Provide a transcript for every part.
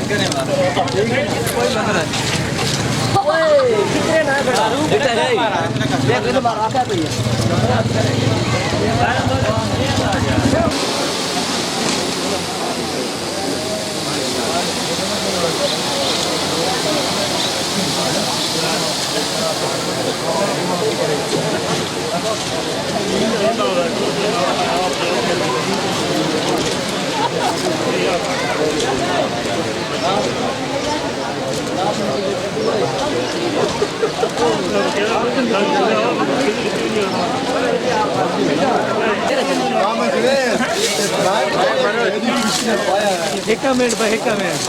कितने ना देख ले बार आता है एक मिनट भाई एक मिनट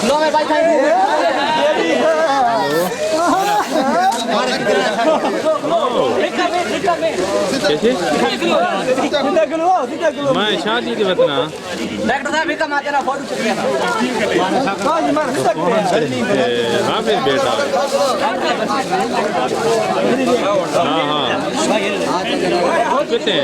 लो मैं भाई मैं शादी के बतना डॉक्टर साहब एक माते ना फोटो खींच लेना हां जी मार सकते हैं हां फिर बेटा हां हां कितने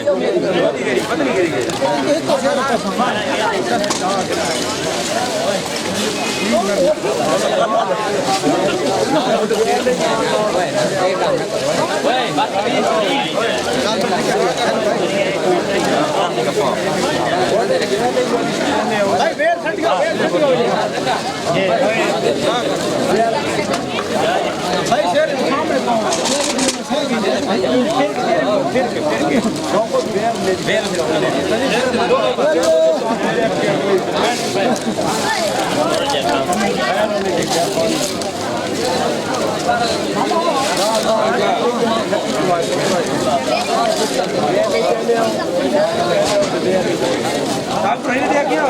आप नहीं देखिए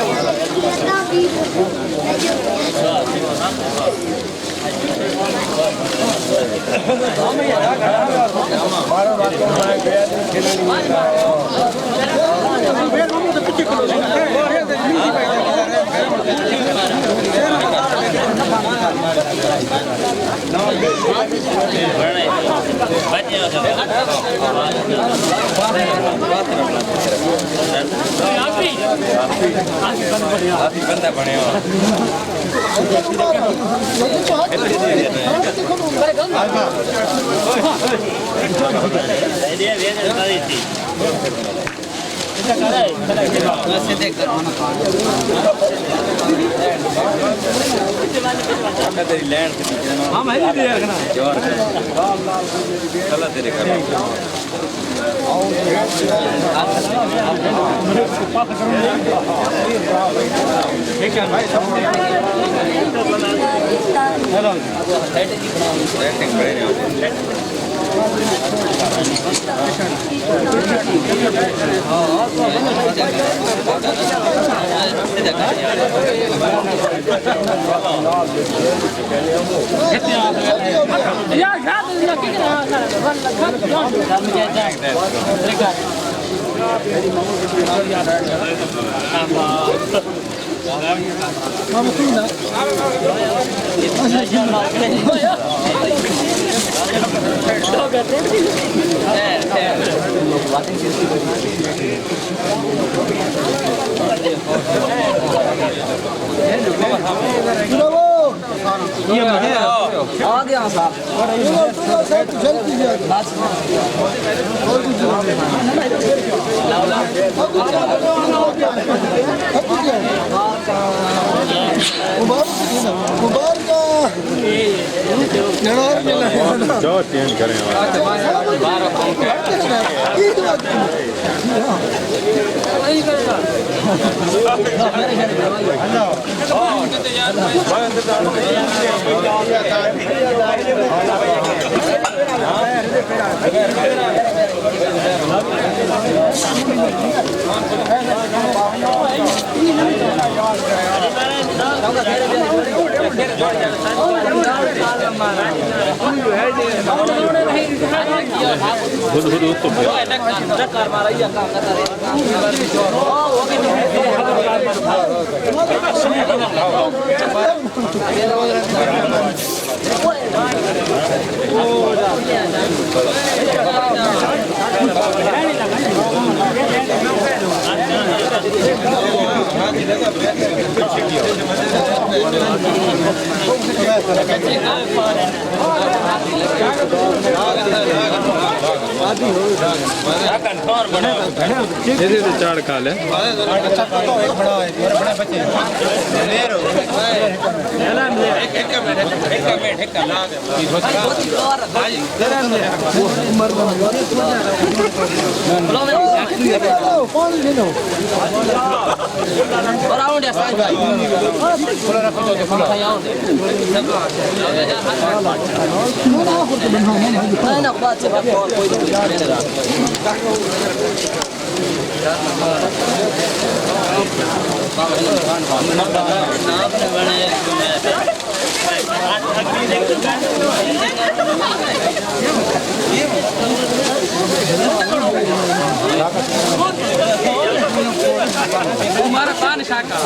बंदा बने तेरी लैंड हाँ मैं नहीं दे रखना चला तेरे घर ठीक है भाई हेलो सेटिंग बढ़िया आ गया साहब जो चेंज करें चाड़ खा ले Umar Khan Shaka.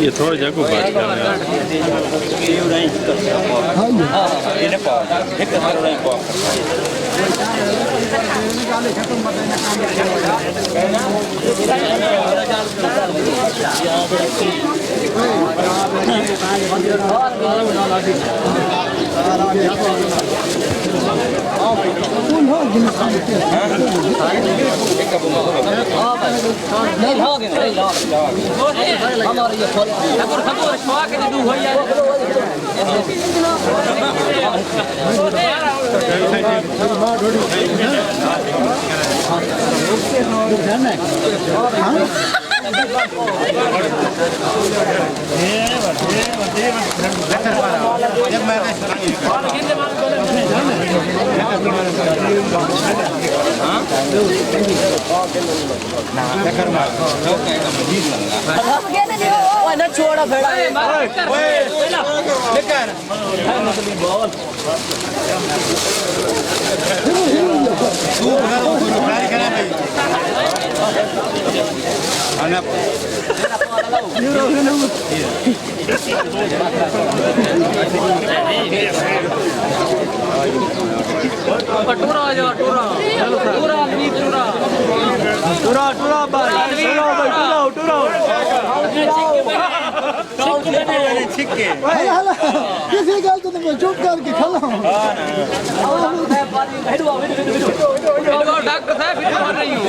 ये थोड़ा जगह बात कर छोड़ा किसी गल तो मैं चुप करके खड़ा हूं डॉक्टर साहब फिर बोल रही हूं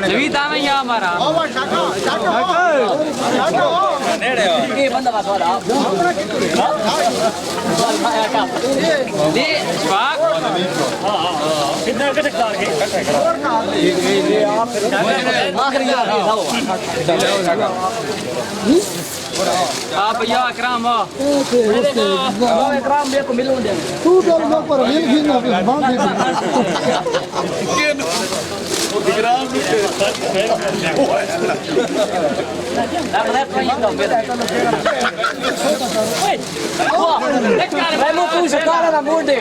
जीविता में या हमारा ये बंदा बात वाला ये स्वाग कितना कटकदार है ये आप आखिरी यार आप या अकराम हो अकराम देखो मिलूं दे तू डर मत पर मिल भी ना बांध दे Akram vai mo puxa cara na morde